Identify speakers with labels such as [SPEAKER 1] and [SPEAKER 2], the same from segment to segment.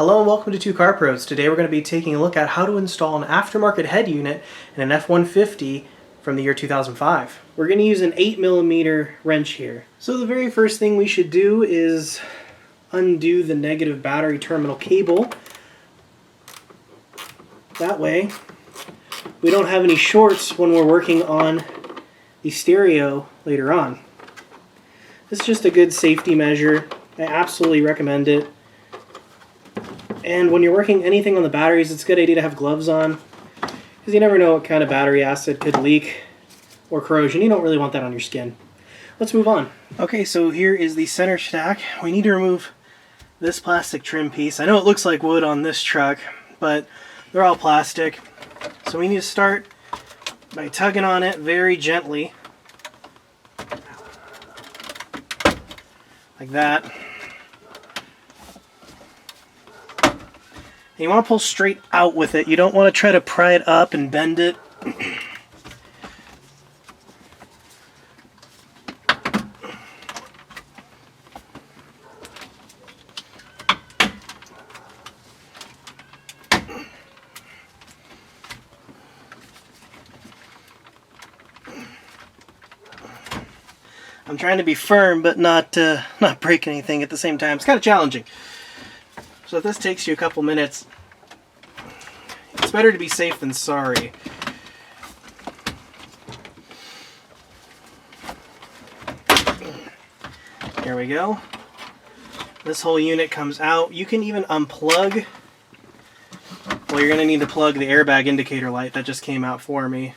[SPEAKER 1] Hello and welcome to Two Car Pros. Today we're going to be taking a look at how to install an aftermarket head unit in an F-150 from the year 2005. We're going to use an 8mm wrench here. So the very first thing we should do is undo the negative battery terminal cable. That way we don't have any shorts when we're working on the stereo later on. This is just a good safety measure. I absolutely recommend it. And when you're working anything on the batteries, it's a good idea to have gloves on, because you never know what kind of battery acid could leak or corrosion. You don't really want that on your skin. Let's move on. Okay, so here is the center stack. We need to remove this plastic trim piece. I know it looks like wood on this truck, but they're all plastic. So we need to start by tugging on it very gently, like that. And you want to pull straight out with it. You don't want to try to pry it up and bend it. I'm trying to be firm, but not break anything at the same time. It's kind of challenging. So if this takes you a couple minutes, it's better to be safe than sorry. There we go. This whole unit comes out. You can even unplug. Well, you're going to need to plug the airbag indicator light. That just came out for me.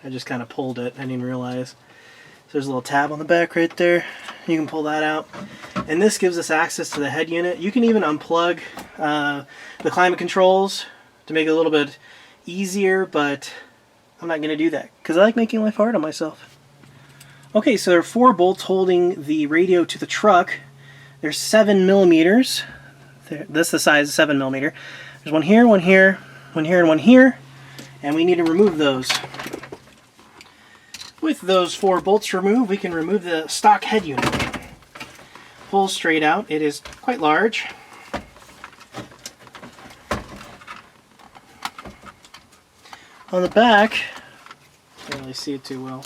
[SPEAKER 1] I just kind of pulled it. I didn't realize. So there's a little tab on the back right there. You can pull that out. And this gives us access to the head unit. You can even unplug the climate controls to make it a little bit easier, but I'm not going to do that because I like making life hard on myself. Okay, so there are 4 bolts holding the radio to the truck. There's 7mm. This is the size of 7mm. There's one here, one here, one here, and one here. And we need to remove those. With those 4 bolts removed, we can remove the stock head unit. Pull straight out. It is quite large. On the back, I can't really see it too well.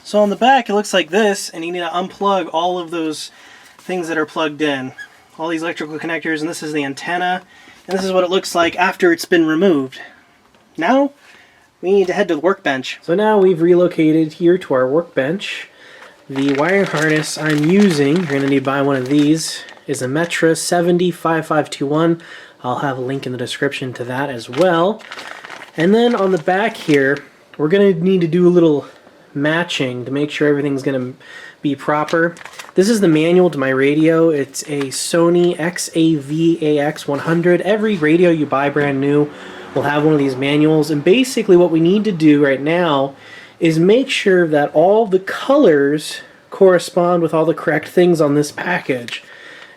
[SPEAKER 1] So on the back, it looks like this, and you need to unplug all of those things that are plugged in. All these electrical connectors, and this is the antenna, and this is what it looks like after it's been removed. Now we need to head to the workbench. So now we've relocated here to our workbench. The wiring harness I'm using, you're going to need to buy one of these, is a Metra 705521. I'll have a link in the description to that as well. And then on the back here, we're going to need to do a little matching to make sure everything's going to be proper. This is the manual to my radio. It's a Sony XAV-AX100. Every radio you buy brand new will have one of these manuals, and basically what we need to do right now is make sure that all the colors correspond with all the correct things on this package.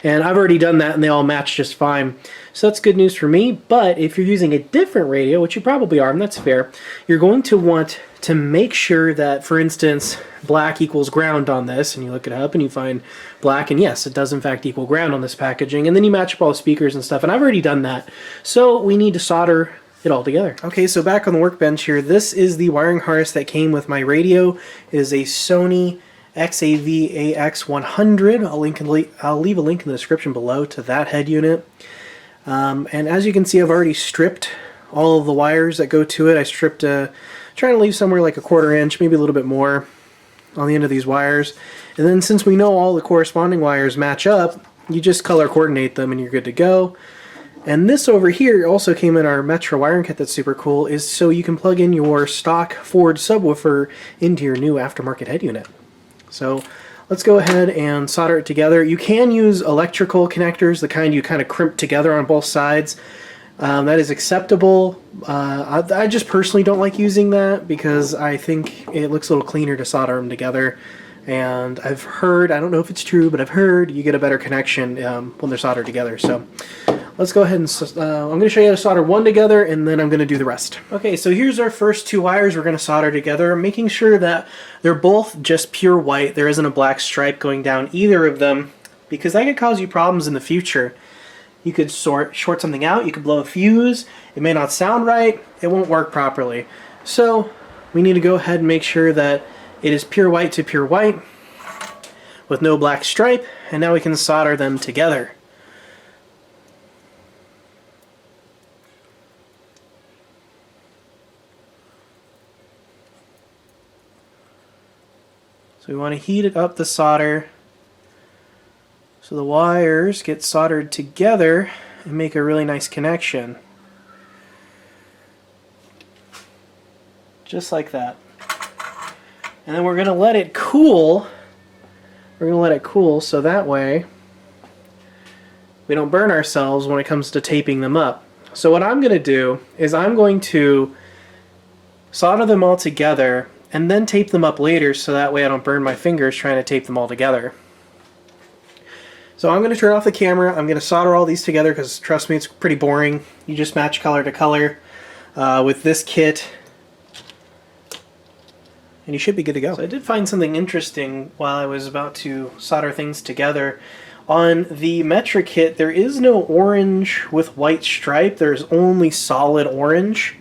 [SPEAKER 1] And I've already done that and they all match just fine. So that's good news for me, but if you're using a different radio, which you probably are, and that's fair, you're going to want to make sure that, for instance, black equals ground on this, and you look it up and you find black, and yes, it does in fact equal ground on this packaging, and then you match up all the speakers and stuff, and I've already done that. So we need to solder it all together. Okay, so back on the workbench here, this is the wiring harness that came with my radio. It is a Sony XAV-AX100. I'll leave a link in the description below to that head unit. And as you can see, I've already stripped all of the wires that go to it. I stripped, trying to leave somewhere like a 1/4 inch, maybe a little bit more on the end of these wires. And then since we know all the corresponding wires match up, you just color coordinate them and you're good to go. And this over here also came in our Metra wiring kit that's super cool, is so you can plug in your stock Ford subwoofer into your new aftermarket head unit. So let's go ahead and solder it together. You can use electrical connectors, the kind you kind of crimp together on both sides. That is acceptable. I just personally don't like using that because I think it looks a little cleaner to solder them together. And I've heard, I don't know if it's true, but I've heard you get a better connection when they're soldered together. So let's go ahead and I'm going to show you how to solder one together, and then I'm going to do the rest. Okay, so here's our first two wires we're going to solder together, making sure that they're both just pure white. There isn't a black stripe going down either of them, because that could cause you problems in the future. You could short something out, you could blow a fuse, it may not sound right, it won't work properly. So we need to go ahead and make sure that it is pure white to pure white with no black stripe, and now we can solder them together. So we want to heat it up the solder so the wires get soldered together and make a really nice connection. Just like that. And then we're going to let it cool. We're going to let it cool so that way we don't burn ourselves when it comes to taping them up. So what I'm going to do is I'm going to solder them all together and then tape them up later so that way I don't burn my fingers trying to tape them all together. So I'm going to turn off the camera. I'm going to solder all these together because, trust me, it's pretty boring. You just match color to color with this kit, and you should be good to go. So I did find something interesting while I was about to solder things together. On the Metra kit, there is no orange with white stripe. There's only solid orange.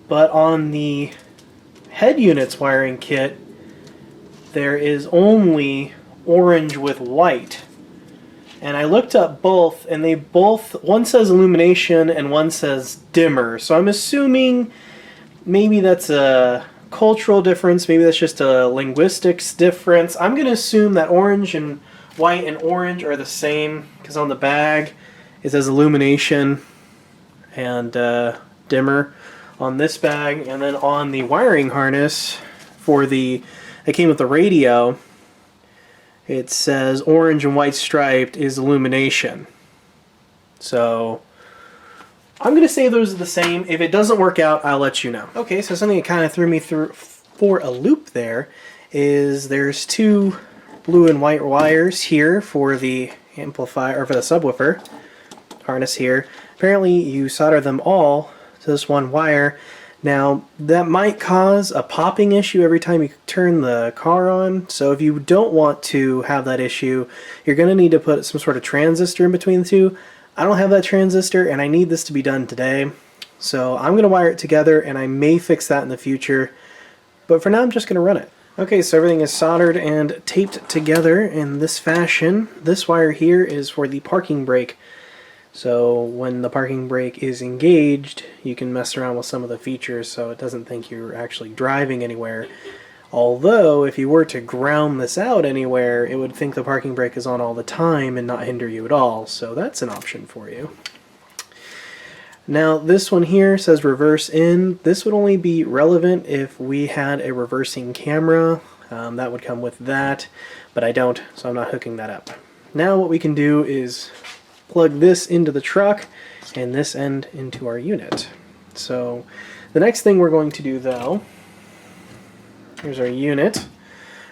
[SPEAKER 1] But on the head units wiring kit, there is only orange with white. And I looked up both, and they both, one says illumination and one says dimmer. So I'm assuming maybe that's a cultural difference, maybe that's just a linguistics difference. I'm going to assume that orange and white and orange are the same, because on the bag it says illumination and dimmer on this bag, and then on the wiring harness for the, it came with the radio, it says orange and white striped is illumination. So I'm going to say those are the same. If it doesn't work out, I'll let you know. Okay, so something that kind of threw me for a loop there is there's two blue and white wires here for the amplifier, or for the subwoofer harness here. Apparently you solder them all to this one wire. Now that might cause a popping issue every time you turn the car on, so if you don't want to have that issue, you're going to need to put some sort of transistor in between the two. I don't have that transistor, and I need this to be done today, so I'm going to wire it together, and I may fix that in the future, but for now I'm just going to run it. Okay, so everything is soldered and taped together in this fashion. This wire here is for the parking brake. So when the parking brake is engaged, you can mess around with some of the features so it doesn't think you're actually driving anywhere. Although, if you were to ground this out anywhere, it would think the parking brake is on all the time and not hinder you at all. So that's an option for you. Now this one here says reverse in. This would only be relevant if we had a reversing camera. That would come with that, but I don't, so I'm not hooking that up. Now what we can do is plug this into the truck and this end into our unit. So the next thing we're going to do though, here's our unit.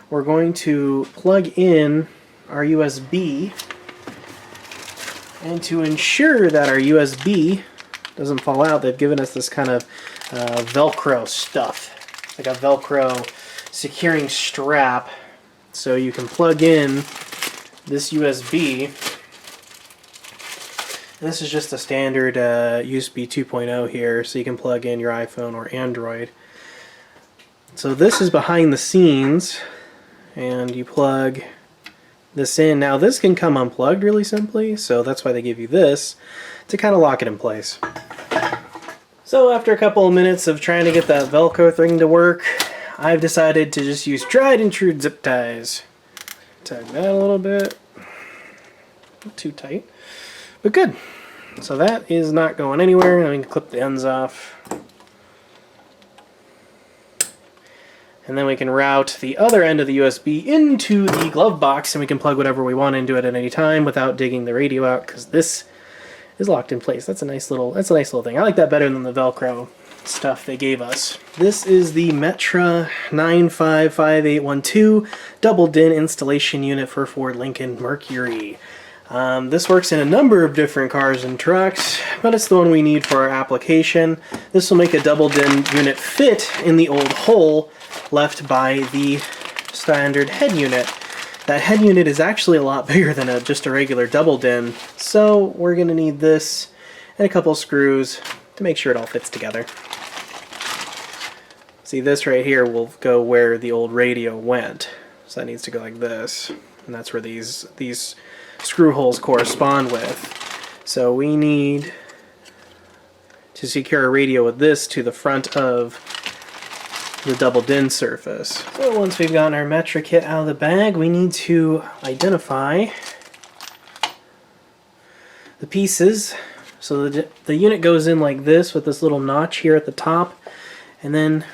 [SPEAKER 1] We're going to plug in our USB, and to ensure that our USB doesn't fall out, they've given us this kind of Velcro stuff, like a Velcro securing strap, so you can plug in this USB. And this is just a standard USB 2.0 here, so you can plug in your iPhone or Android. So this is behind the scenes, and you plug this in. Now this can come unplugged really simply, so that's why they give you this, to kind of lock it in place. So after a couple of minutes of trying to get that Velcro thing to work, I've decided to just use tried and true zip ties. Tag that a little bit. Not too tight, but good. So that is not going anywhere. I can clip the ends off. And then we can route the other end of the USB into the glove box, and we can plug whatever we want into it at any time without digging the radio out, because this is locked in place. That's a nice little thing. I like that better than the Velcro stuff they gave us. This is the Metra 955812 double DIN installation unit for Ford Lincoln Mercury. This works in a number of different cars and trucks, but it's the one we need for our application. This will make a double DIN unit fit in the old hole left by the standard head unit. That head unit is actually a lot bigger than just a regular double DIN, so we're going to need this and a couple screws to make sure it all fits together. See, this right here will go where the old radio went, so that needs to go like this, and that's where these screw holes correspond with. So we need to secure a radio with this to the front of the double DIN surface. So once we've gotten our metric kit out of the bag, we need to identify the pieces. So the unit goes in like this with this little notch here at the top, and then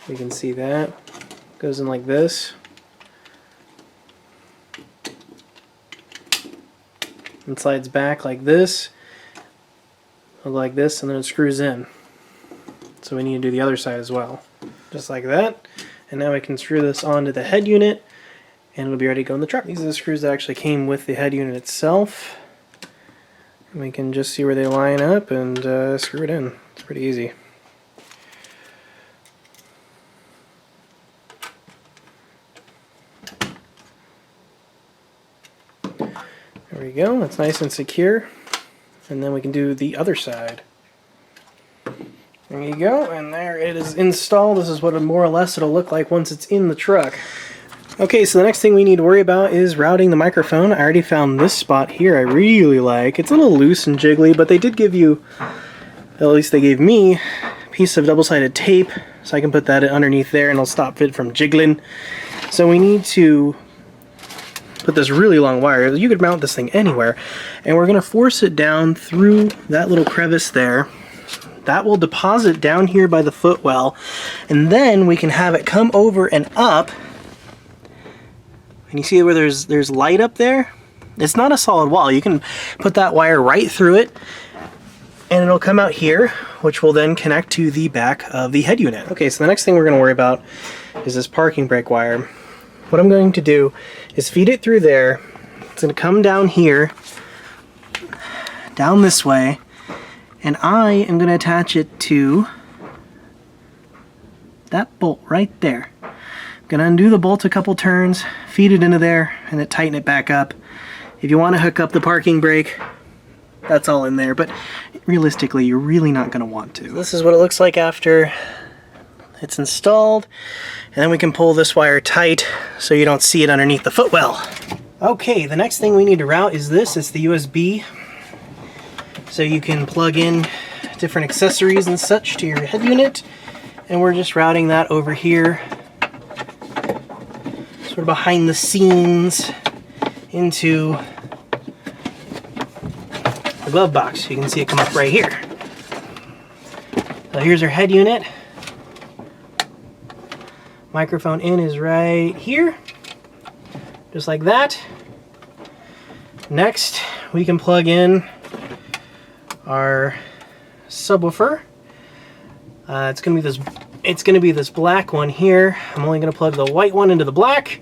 [SPEAKER 1] you can see that goes in like this and slides back like this, and then it screws in. So we need to do the other side as well, just like that. And now we can screw this onto the head unit and it'll be ready to go in the truck. These are the screws that actually came with the head unit itself, and we can just see where they line up and screw it in. It's pretty easy. There we go, that's nice and secure. And then we can do the other side. There you go, and there it is installed. This is what more or less it'll look like once it's in the truck. Okay, so the next thing we need to worry about is routing the microphone. I already found this spot here I really like. It's a little loose and jiggly, but they did give you, at least they gave me, a piece of double-sided tape, so I can put that underneath there and it'll stop it from jiggling. So we need to put this really long wire. You could mount this thing anywhere, and we're going to force it down through that little crevice there. That will deposit down here by the footwell, and then we can have it come over and up. And you see where there's light up there? It's not a solid wall. You can put that wire right through it, and it'll come out here, which will then connect to the back of the head unit. Okay, so the next thing we're going to worry about is this parking brake wire. What I'm going to do is feed it through there. It's going to come down here, down this way, and I am going to attach it to that bolt right there. I'm going to undo the bolt a couple turns, feed it into there, and then tighten it back up. If you want to hook up the parking brake, that's all in there, but realistically, you're really not going to want to. This is what it looks like after it's installed, and then we can pull this wire tight so you don't see it underneath the footwell. Okay, the next thing we need to route is this. It's the USB, so you can plug in different accessories and such to your head unit, and we're just routing that over here, sort of behind the scenes, into the glove box. You can see it come up right here. So here's our head unit. Microphone in is right here, just like that. Next, we can plug in our subwoofer. It's gonna be this black one here. I'm only gonna plug the white one into the black.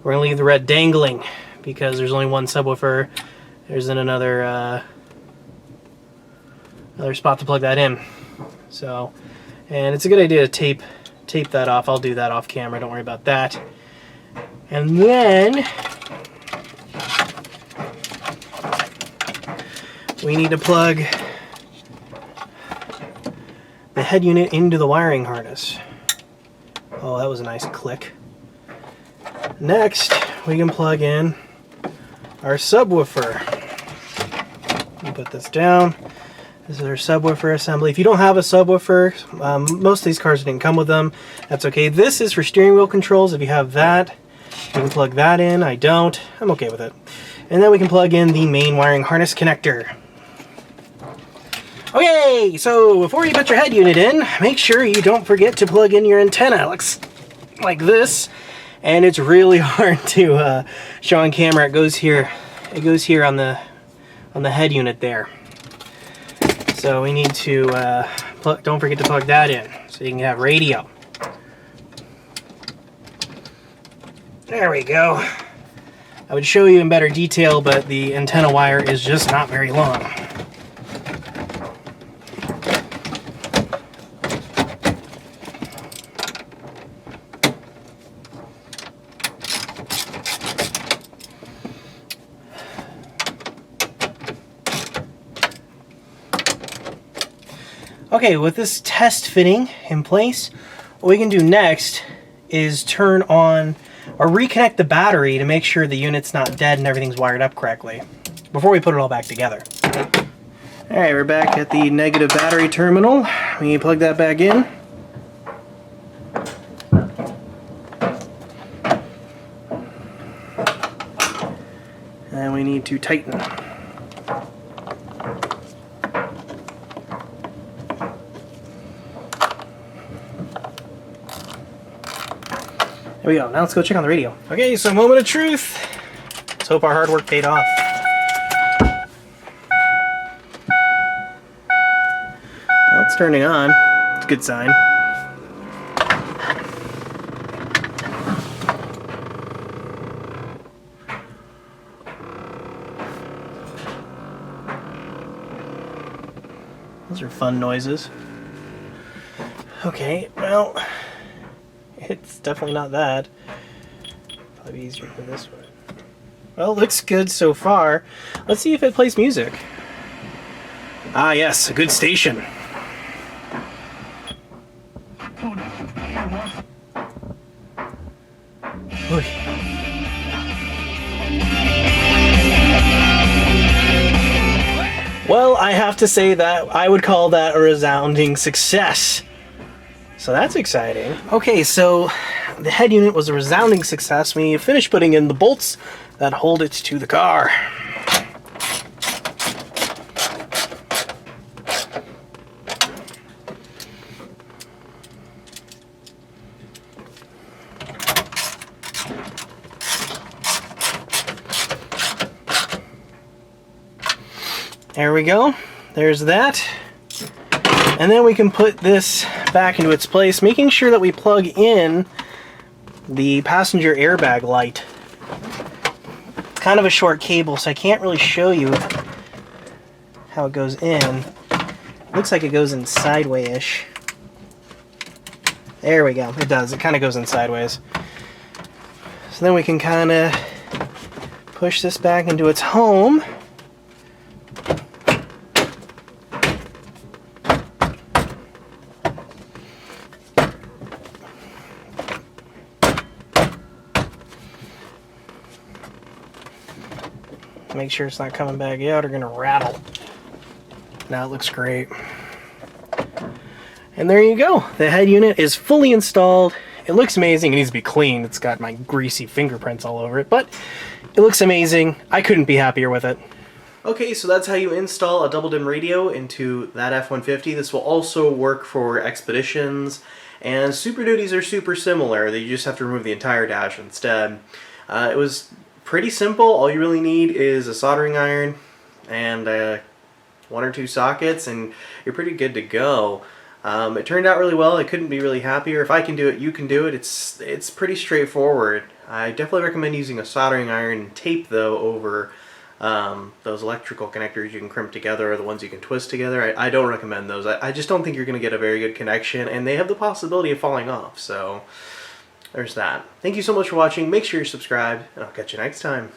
[SPEAKER 1] We're gonna leave the red dangling because there's only one subwoofer. There's another spot to plug that in. So, and it's a good idea to tape that off. I'll do that off camera, don't worry about that. And then we need to plug the head unit into the wiring harness. Oh, that was a nice click. Next, we can plug in our subwoofer. Let me put this down. This is our subwoofer assembly. If you don't have a subwoofer, most of these cars didn't come with them. That's okay. This is for steering wheel controls. If you have that, you can plug that in. I don't. I'm okay with it. And then we can plug in the main wiring harness connector. Okay, so before you put your head unit in, make sure you don't forget to plug in your antenna. It looks like this, and it's really hard to show on camera. It goes here. It goes here on the head unit there. So we need to don't forget to plug that in so you can have radio. There we go. I would show you in better detail, but the antenna wire is just not very long. Okay, with this test fitting in place, what we can do next is turn on or reconnect the battery to make sure the unit's not dead and everything's wired up correctly before we put it all back together. Alright, we're back at the negative battery terminal. We plug that back in. And we need to tighten. There we go. Now let's go check on the radio. Okay, so moment of truth. Let's hope our hard work paid off. Well, it's turning on. It's a good sign. Those are fun noises. Okay, well, it's definitely not that. Probably easier for this one. Well, looks good so far. Let's see if it plays music. Ah, yes, a good station. Oy. Well, I have to say that I would call that a resounding success. So that's exciting. Okay, so the head unit was a resounding success. We finished putting in the bolts that hold it to the car. There we go. There's that. And then we can put this back into its place, making sure that we plug in the passenger airbag light. It's kind of a short cable, so I can't really show you how it goes in. Looks like it goes in sideways-ish. There we go. It does. It kind of goes in sideways. So then we can kind of push this back into its home. Make sure it's not coming back out or gonna rattle. Now it looks great. And there you go. The head unit is fully installed. It looks amazing. It needs to be cleaned. It's got my greasy fingerprints all over it, but it looks amazing. I couldn't be happier with it. Okay, so that's how you install a double dim radio into that F-150. This will also work for expeditions, and Super Duties are super similar. You just have to remove the entire dash instead. It was pretty simple. All you really need is a soldering iron and one or two sockets, and you're pretty good to go. It turned out really well. I couldn't be really happier. If I can do it, you can do it. It's pretty straightforward. I definitely recommend using a soldering iron and tape, though, over those electrical connectors you can crimp together or the ones you can twist together. I don't recommend those. I just don't think you're going to get a very good connection, and they have the possibility of falling off. So there's that. Thank you so much for watching. Make sure you're subscribed, and I'll catch you next time.